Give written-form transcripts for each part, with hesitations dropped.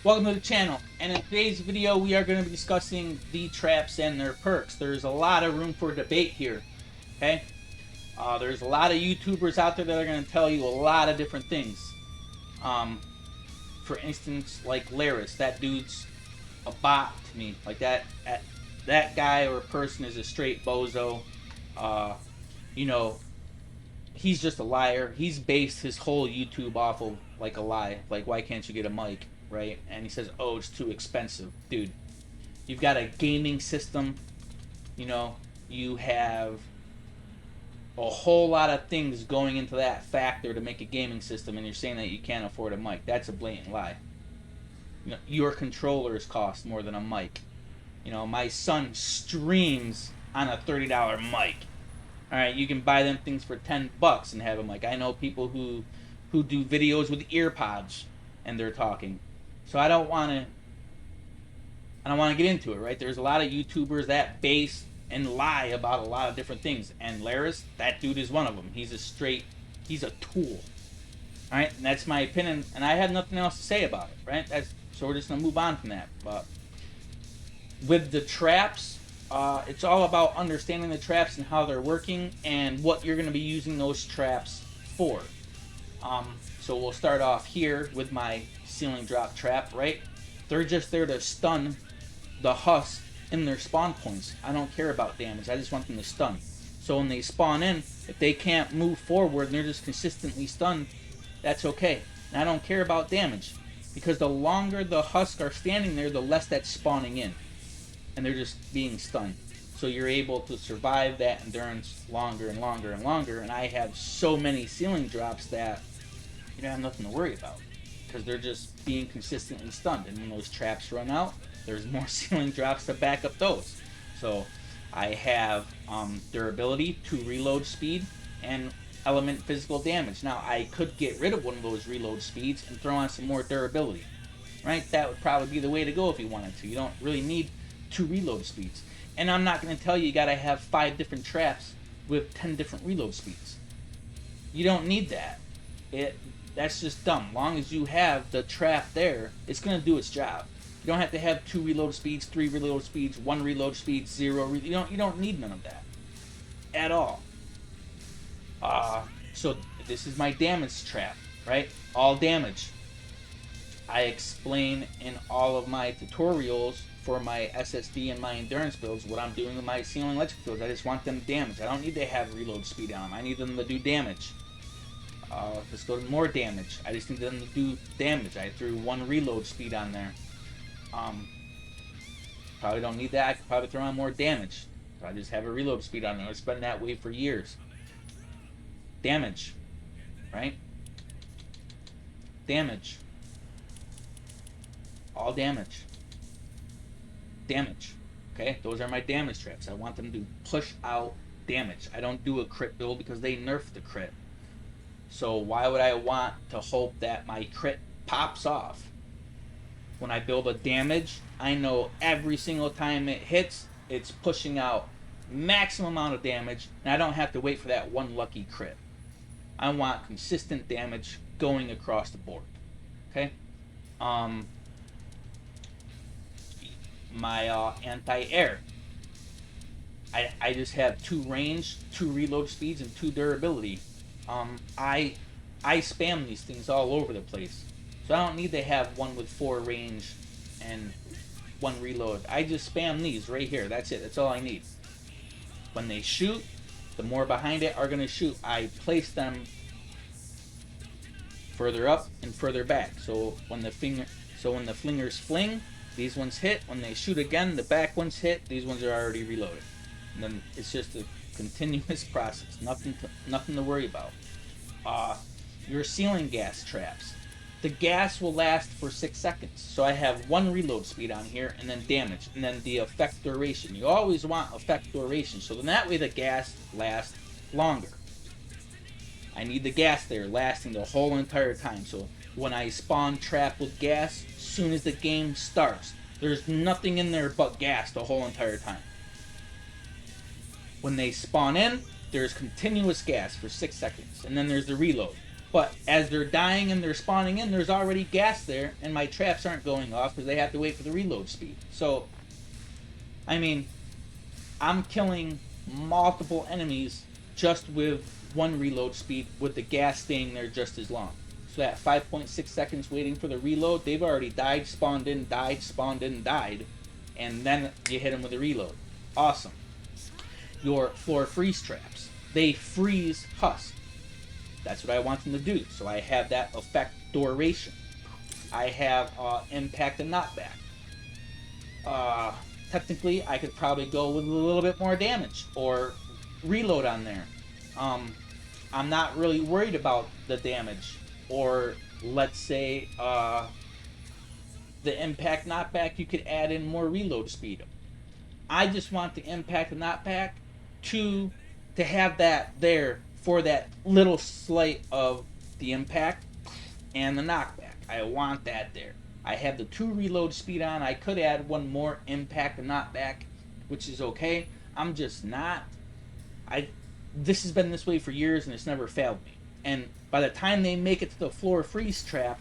Welcome to the channel, and in today's video we are going to be discussing the traps and their perks. There's a lot of room for debate here, okay? There's a lot of YouTubers out there that are going to tell you a lot of different things. Um, for instance, like Laris, that dude's a bot to me. Like that guy or person is a straight bozo. Uh, you know, he's just a liar. He's based his whole YouTube off of like a lie. Like, why can't you get a mic, right? And he says, oh, it's too expensive, dude. You've got a gaming system. You know, you have a whole lot of things going into that factor to make a gaming system, and you're saying that you can't afford a mic. That's a blatant lie. You know, your controllers cost more than a mic. You know, my son streams on a $30 mic. All right, you can buy them things for $10 and have them. Like, I know people who do videos with ear pods and they're talking. So I don't want to get into it, right? There's a lot of YouTubers that base and lie about a lot of different things, and Laris, that dude is one of them. He's a tool. All right, and that's my opinion, and I have nothing else to say about it, right? So we're just gonna move on from that. But with the traps, it's all about understanding the traps and how they're working and what you're going to be using those traps for. So we'll start off here with my ceiling drop trap, right? They're just there to stun the husk in their spawn points. I don't care about damage. I just want them to stun. So when they spawn in, if they can't move forward and they're just consistently stunned, that's okay. And I don't care about damage, because the longer the husk are standing there, the less that's spawning in, and they're just being stunned. So you're able to survive that endurance longer and longer and longer. And I have so many ceiling drops that you don't have nothing to worry about, because they're just being consistently stunned. And when those traps run out, there's more ceiling drops to back up those. So I have durability, 2 reload speed, and element physical damage. Now I could get rid of one of those reload speeds and throw on some more durability, right? That would probably be the way to go if you wanted to. You don't really need 2 reload speeds. And I'm not going to tell you got to have 5 different traps with 10 different reload speeds. You don't need that. That's just dumb. Long as you have the trap there, it's going to do its job. You don't have to have 2 reload speeds, 3 reload speeds, 1 reload speed, 0. You don't need none of that at all. So this is my damage trap, right? All damage. I explain in all of my tutorials for my SSD and my endurance builds what I'm doing with my ceiling electric fields. I just want them damage. I don't need to have reload speed on them. I need them to do damage. Let's go to more damage. I just need them to do damage. I threw 1 reload speed on there. Probably don't need that. I could probably throw on more damage. So I just have a reload speed on there. It's been that way for years. Damage, right? Damage. All damage. Damage. Okay, those are my damage traps. I want them to push out damage. I don't do a crit build because they nerfed the crit. So why would I want to hope that my crit pops off? When I build a damage, I know every single time it hits, it's pushing out maximum amount of damage, and I don't have to wait for that one lucky crit. I want consistent damage going across the board. Okay? My anti-air. I just have 2 range, 2 reload speeds, and 2 durability. I spam these things all over the place. So I don't need to have one with 4 range and 1 reload. I just spam these right here. That's it. That's all I need. When they shoot, the more behind it are going to shoot. I place them further up and further back. So when the flingers fling, these ones hit. When they shoot again, the back ones hit. These ones are already reloaded. And then it's just a continuous process. Nothing to worry about. Your ceiling gas traps. The gas will last for 6 seconds. So I have 1 reload speed on here, and then damage, and then the effect duration. You always want effect duration, so then that way the gas lasts longer. I need the gas there lasting the whole entire time. So when I spawn trap with gas, as soon as the game starts, there's nothing in there but gas the whole entire time. When they spawn in, there's continuous gas for 6 seconds, and then there's the reload. But as they're dying and they're spawning in, there's already gas there, and my traps aren't going off because they have to wait for the reload speed. So, I mean, I'm killing multiple enemies just with one reload speed, with the gas staying there just as long. So that 5.6 seconds waiting for the reload, they've already died, spawned in, died, spawned in, died, and then you hit them with a reload. Awesome. Your floor freeze traps, they freeze husk. That's what I want them to do. So I have that effect duration. I have impact and knockback. Uh, Technically, I could probably go with a little bit more damage or reload on there. I'm not really worried about the damage, or let's say the impact knockback. You could add in more reload speed. I just want the impact and knockback to have that there for that little slight of the impact and the knockback. I want that there. I have the 2 reload speed on. I could add one more impact and knockback, which is okay. I'm just not. This has been this way for years and it's never failed me. And by the time they make it to the floor freeze trap,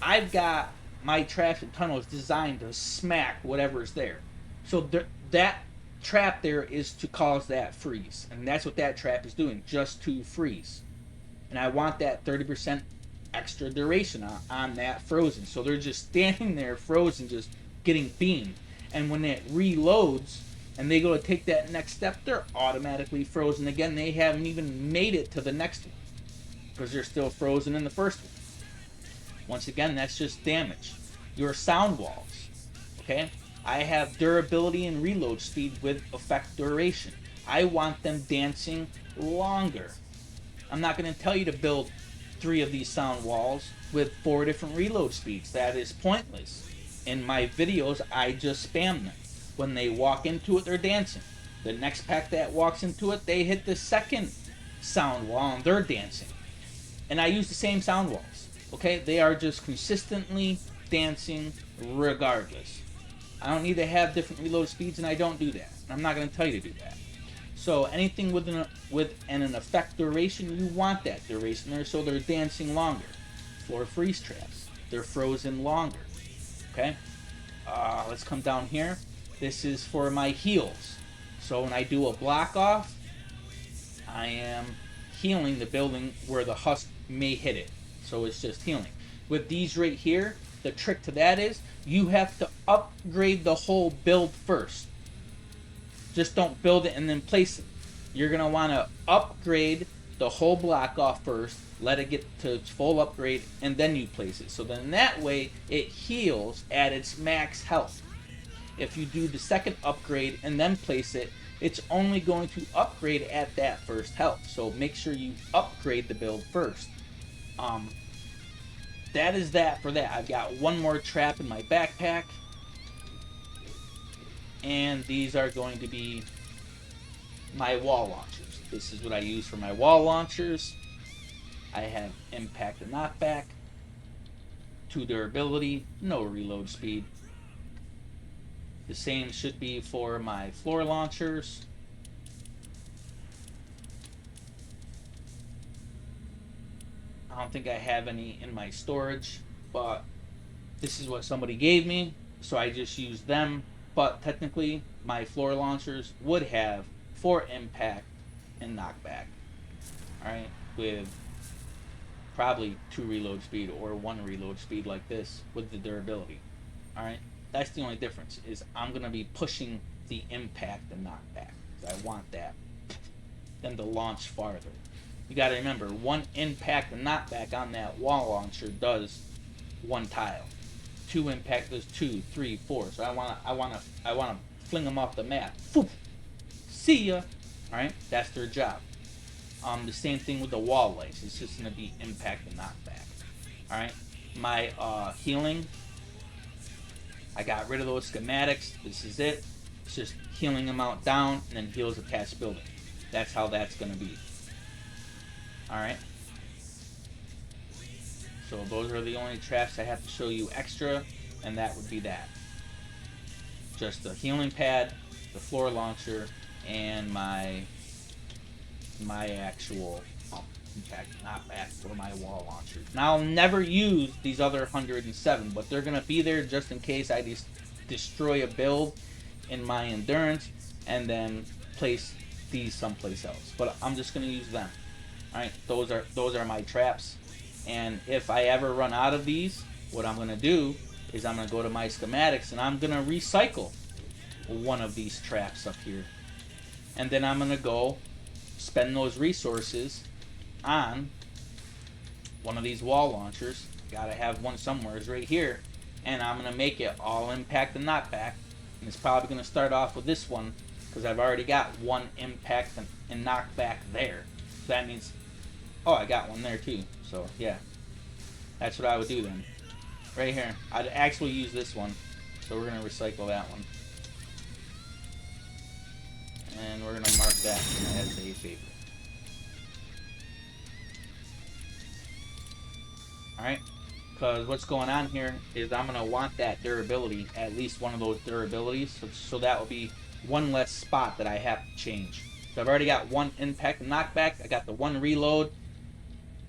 I've got my traps and tunnels designed to smack whatever's there. So that trap there is to cause that freeze, and that's what that trap is doing, just to freeze. And I want that 30% extra duration on that frozen. So they're just standing there frozen, just getting beamed. And when it reloads and they go to take that next step, they're automatically frozen again. They haven't even made it to the next one because they're still frozen in the first one. Once again, that's just damage. Your sound walls, okay? I have durability and reload speed with effect duration. I want them dancing longer. I'm not going to tell you to build 3 of these sound walls with 4 different reload speeds. That is pointless. In my videos, I just spam them. When they walk into it, they're dancing. The next pack that walks into it, they hit the second sound wall and they're dancing. And I use the same sound walls. Okay? They are just consistently dancing regardless. I don't need to have different reload speeds, and I don't do that. I'm not going to tell you to do that. So anything with an effect duration, you want that duration there so they're dancing longer. Floor freeze traps, they're frozen longer. Okay? Let's come down here. This is for my heals. So when I do a block off, I am healing the building where the husk may hit it. So it's just healing. With these right here, the trick to that is you have to upgrade the whole build first. Just don't build it and then place it. You're going to want to upgrade the whole block off first, let it get to its full upgrade, and then you place it. So then that way it heals at its max health. If you do the second upgrade and then place it, it's only going to upgrade at that first health. So make sure you upgrade the build first. That is that for that. I've got one more trap in my backpack. And these are going to be my wall launchers. This is what I use for my wall launchers. I have impact and knockback, 2 durability, no reload speed. The same should be for my floor launchers. I don't think I have any in my storage, but this is what somebody gave me, so I just used them. But technically, my floor launchers would have 4 impact and knockback. Alright, with probably 2 reload speed or 1 reload speed like this with the durability. Alright, that's the only difference, is I'm going to be pushing the impact and knockback. I want that, them to launch farther. You got to remember, 1 impact and knockback on that wall launcher does 1 tile. 2 impact does 2, 3, 4. So I wanna fling them off the map. Foop. See ya. All right, that's their job. The same thing with the wall lights. It's just gonna be impact and knockback. All right, my healing. I got rid of those schematics. This is it. It's just healing them out down and then heals attached building. That's how that's gonna be. All right. So those are the only traps I have to show you extra, and that would be that. Just the healing pad, the floor launcher, and my actual impact knockback for my wall launchers. Now, I'll never use these other 107, but they're going to be there just in case I just destroy a build in my endurance and then place these someplace else. But I'm just going to use them. Alright, those are my traps. And if I ever run out of these, what I'm going to do is I'm going to go to my schematics and I'm going to recycle one of these traps up here. And then I'm going to go spend those resources on one of these wall launchers. Gotta have one somewhere, is right here. And I'm going to make it all impact and knockback. And it's probably going to start off with this one because I've already got one impact and knockback there. So that means, oh, I got one there too. So yeah, that's what I would do then. Right here, I'd actually use this one. So we're going to recycle that one. And we're going to mark that as a favorite. Alright, because what's going on here is I'm going to want that durability, at least one of those durabilities, so that will be one less spot that I have to change. So I've already got one impact and knockback, I got the one reload,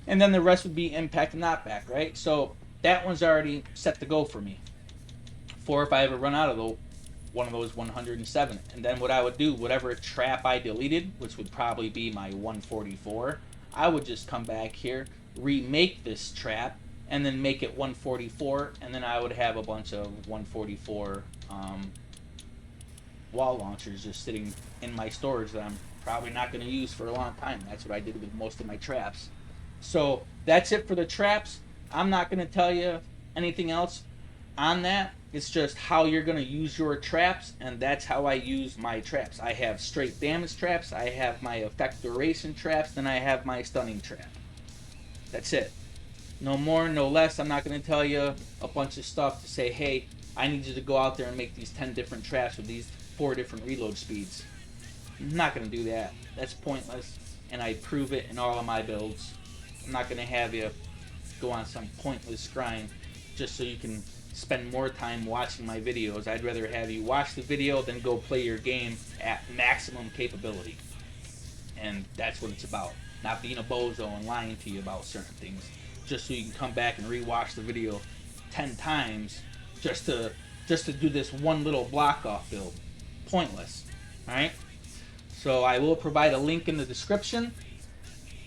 and then the rest would be impact and knockback, right? So that one's already set to go for me. For if I ever run out of one of those 107. And then what I would do, whatever trap I deleted, which would probably be my 144, I would just come back here, remake this trap, and then make it 144, and then I would have a bunch of 144 wall launchers just sitting in my storage that I'm probably not going to use for a long time. That's what I did with most of my traps. So that's it for the traps. I'm not going to tell you anything else on that. It's just how you're going to use your traps, and that's how I use my traps. I have straight damage traps, I have my effect duration traps, then I have my stunning trap. That's it. No more, no less. I'm not going to tell you a bunch of stuff to say, hey, I need you to go out there and make these 10 different traps with these 4 different reload speeds. I'm not going to do that. That's pointless, and I prove it in all of my builds. I'm not going to have you go on some pointless grind just so you can spend more time watching my videos. I'd rather have you watch the video than go play your game at maximum capability. And that's what it's about. Not being a bozo and lying to you about certain things just so you can come back and rewatch the video 10 times just to do this one little block off build. Pointless. Alright? So I will provide a link in the description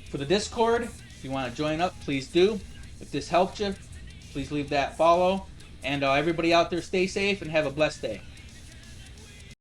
for the Discord. If you want to join up, please do. If this helped you, please leave that follow. And everybody out there, stay safe and have a blessed day.